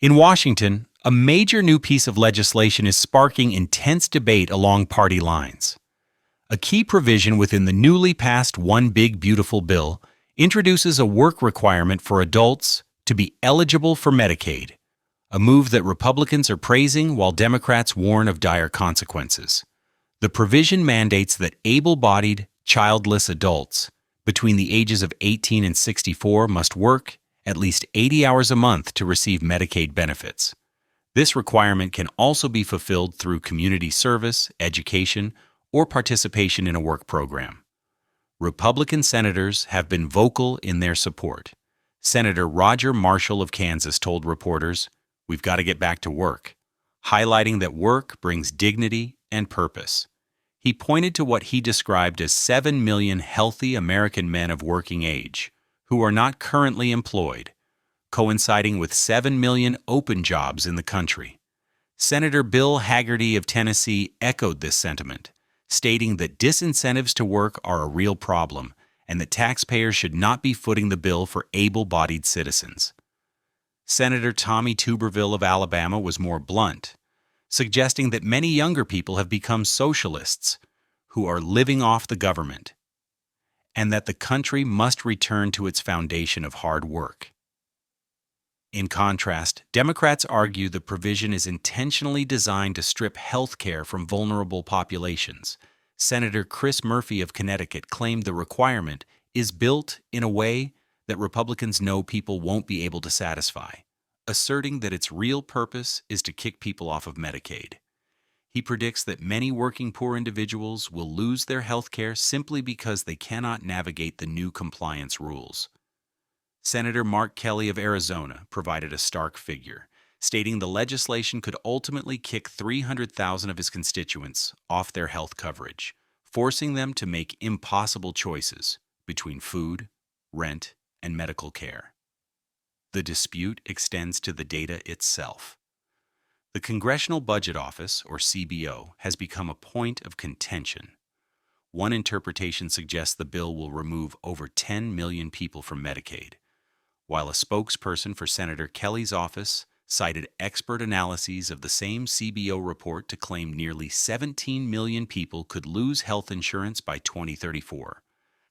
In Washington, a major new piece of legislation is sparking intense debate along party lines. A key provision within the newly passed One Big Beautiful Bill introduces a work requirement for adults to be eligible for Medicaid, a move that Republicans are praising while Democrats warn of dire consequences. The provision mandates that able-bodied, childless adults between the ages of 18 and 64 must work at least 80 hours a month to receive Medicaid benefits. This requirement can also be fulfilled through community service, education, or participation in a work program. Republican senators have been vocal in their support. Senator Roger Marshall of Kansas told reporters, "We've got to get back to work," highlighting that work brings dignity and purpose. He pointed to what he described as 7 million healthy American men of working age who are not currently employed, coinciding with 7 million open jobs in the country. Senator Bill Hagerty of Tennessee echoed this sentiment, stating that disincentives to work are a real problem and that taxpayers should not be footing the bill for able-bodied citizens. Senator Tommy Tuberville of Alabama was more blunt, suggesting that many younger people have become socialists who are living off the government, and that the country must return to its foundation of hard work. In contrast, Democrats argue the provision is intentionally designed to strip health care from vulnerable populations. Senator Chris Murphy of Connecticut claimed the requirement is built in a way that Republicans know people won't be able to satisfy, asserting that its real purpose is to kick people off of Medicaid. He predicts that many working poor individuals will lose their health care simply because they cannot navigate the new compliance rules. Senator Mark Kelly of Arizona provided a stark figure, stating the legislation could ultimately kick 300,000 of his constituents off their health coverage, forcing them to make impossible choices between food, rent, and medical care. The dispute extends to the data itself. The Congressional Budget Office, or CBO, has become a point of contention. One interpretation suggests the bill will remove over 10 million people from Medicaid, while a spokesperson for Senator Kelly's office cited expert analyses of the same CBO report to claim nearly 17 million people could lose health insurance by 2034.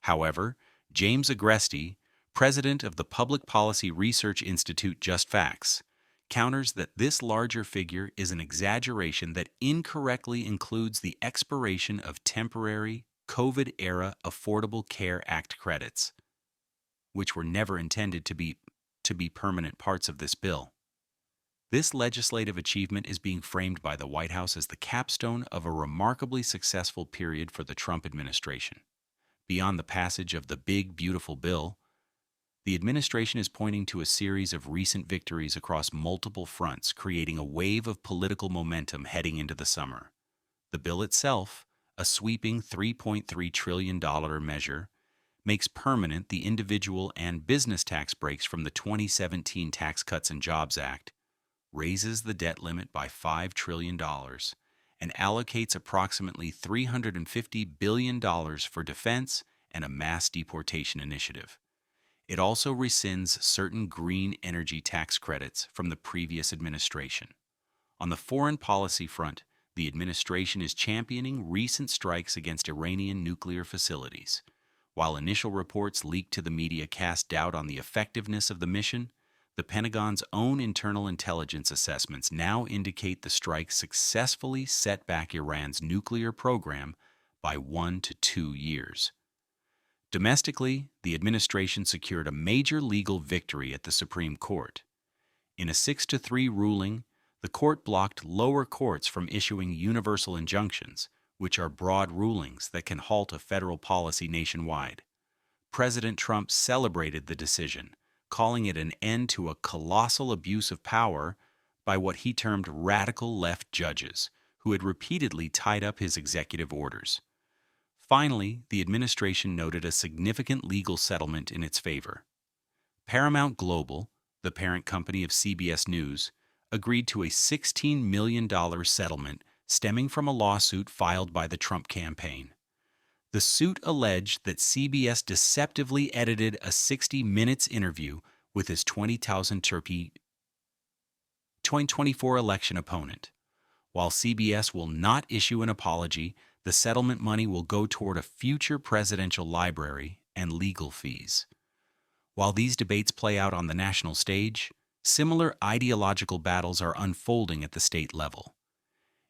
However, James Agresti, president of the Public Policy Research Institute Just Facts, counters that this larger figure is an exaggeration that incorrectly includes the expiration of temporary COVID-era Affordable Care Act credits, which were never intended to be permanent parts of this bill. This legislative achievement is being framed by the White House as the capstone of a remarkably successful period for the Trump administration. Beyond the passage of the Big Beautiful Bill, the administration is pointing to a series of recent victories across multiple fronts, creating a wave of political momentum heading into the summer. The bill itself, a sweeping $3.3 trillion measure, makes permanent the individual and business tax breaks from the 2017 Tax Cuts and Jobs Act, raises the debt limit by $5 trillion, and allocates approximately $350 billion for defense and a mass deportation initiative. It also rescinds certain green energy tax credits from the previous administration. On the foreign policy front, the administration is championing recent strikes against Iranian nuclear facilities. While initial reports leaked to the media cast doubt on the effectiveness of the mission, the Pentagon's own internal intelligence assessments now indicate the strikes successfully set back Iran's nuclear program by 1 to 2 years. Domestically, the administration secured a major legal victory at the Supreme Court. In a 6-3 ruling, the court blocked lower courts from issuing universal injunctions, which are broad rulings that can halt a federal policy nationwide. President Trump celebrated the decision, calling it an end to a colossal abuse of power by what he termed radical left judges, who had repeatedly tied up his executive orders. Finally, the administration noted a significant legal settlement in its favor. Paramount Global, the parent company of CBS News, agreed to a $16 million settlement stemming from a lawsuit filed by the Trump campaign. The suit alleged that CBS deceptively edited a 60 Minutes interview with his 20,000 2024 election opponent. While CBS will not issue an apology, the settlement money will go toward a future presidential library and legal fees. While these debates play out on the national stage, similar ideological battles are unfolding at the state level.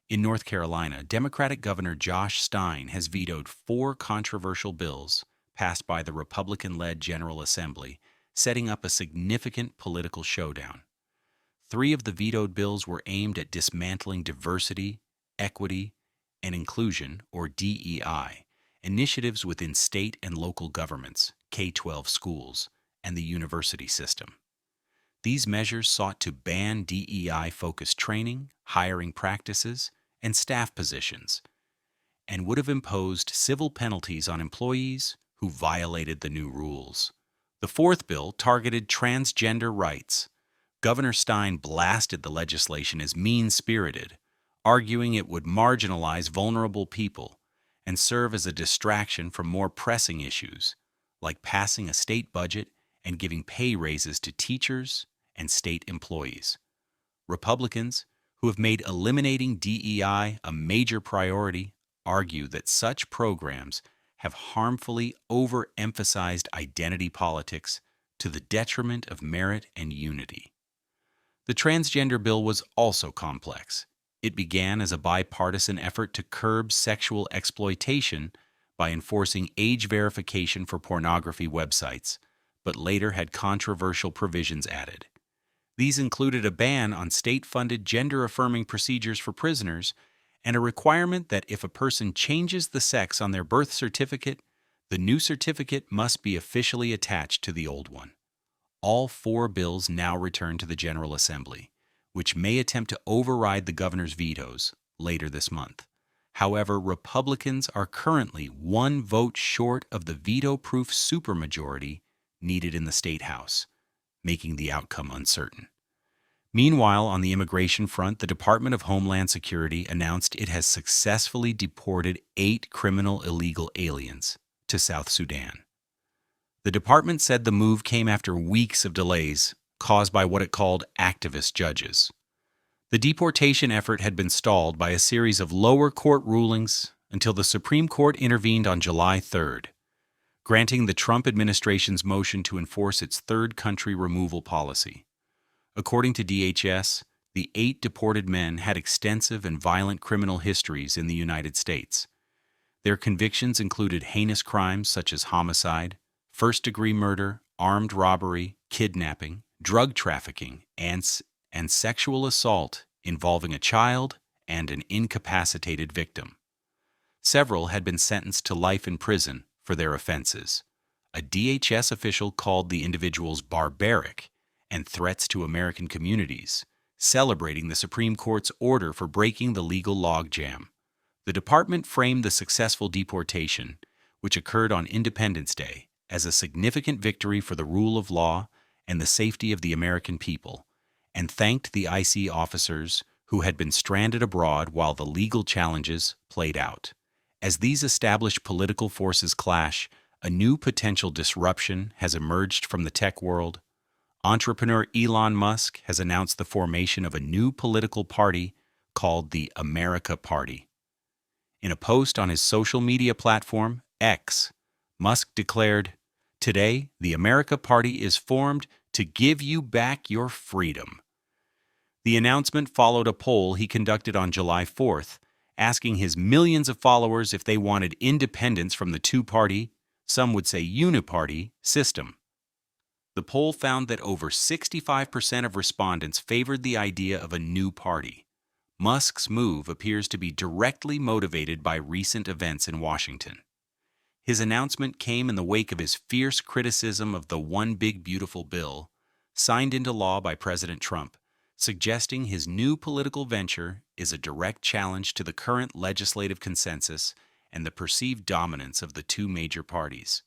In North Carolina, Democratic Governor Josh Stein has vetoed 4 controversial bills passed by the Republican-led General Assembly, setting up a significant political showdown. 3 of the vetoed bills were aimed at dismantling diversity, equity, and inclusion, or DEI, initiatives within state and local governments, K-12 schools, and the university system. These measures sought to ban DEI-focused training, hiring practices, and staff positions, and would have imposed civil penalties on employees who violated the new rules. The 4th bill targeted transgender rights. Governor Stein blasted the legislation as mean-spirited, arguing it would marginalize vulnerable people and serve as a distraction from more pressing issues, like passing a state budget and giving pay raises to teachers and state employees. Republicans, who have made eliminating DEI a major priority, argue that such programs have harmfully overemphasized identity politics to the detriment of merit and unity. The transgender bill was also complex. It began as a bipartisan effort to curb sexual exploitation by enforcing age verification for pornography websites, but later had controversial provisions added. These included a ban on state-funded gender-affirming procedures for prisoners and a requirement that if a person changes the sex on their birth certificate, the new certificate must be officially attached to the old one. All 4 bills now return to the General Assembly, which may attempt to override the governor's vetoes later this month. However, Republicans are currently 1 vote short of the veto-proof supermajority needed in the State House, making the outcome uncertain. Meanwhile, on the immigration front, the Department of Homeland Security announced it has successfully deported 8 criminal illegal aliens to South Sudan. The department said the move came after weeks of delays caused by what it called activist judges. The deportation effort had been stalled by a series of lower court rulings until the Supreme Court intervened on July 3rd, granting the Trump administration's motion to enforce its third country removal policy. According to DHS, the 8 deported men had extensive and violent criminal histories in the United States. Their convictions included heinous crimes such as homicide, first-degree murder, armed robbery, kidnapping, drug trafficking, and sexual assault involving a child and an incapacitated victim. Several had been sentenced to life in prison for their offenses. A DHS official called the individuals barbaric and threats to American communities, celebrating the Supreme Court's order for breaking the legal logjam. The department framed the successful deportation, which occurred on Independence Day, as a significant victory for the rule of law and the safety of the American people, and thanked the IC officers who had been stranded abroad while the legal challenges played out. As these established political forces clash, a new potential disruption has emerged from the tech world. Entrepreneur Elon Musk has announced the formation of a new political party called the America Party. In a post on his social media platform, X, Musk declared, "Today, the America Party is formed to give you back your freedom." The announcement followed a poll he conducted on July 4th, asking his millions of followers if they wanted independence from the two-party, some would say uniparty, system. The poll found that over 65% of respondents favored the idea of a new party. Musk's move appears to be directly motivated by recent events in Washington. His announcement came in the wake of his fierce criticism of the One Big Beautiful Bill, signed into law by President Trump, suggesting his new political venture is a direct challenge to the current legislative consensus and the perceived dominance of the two major parties.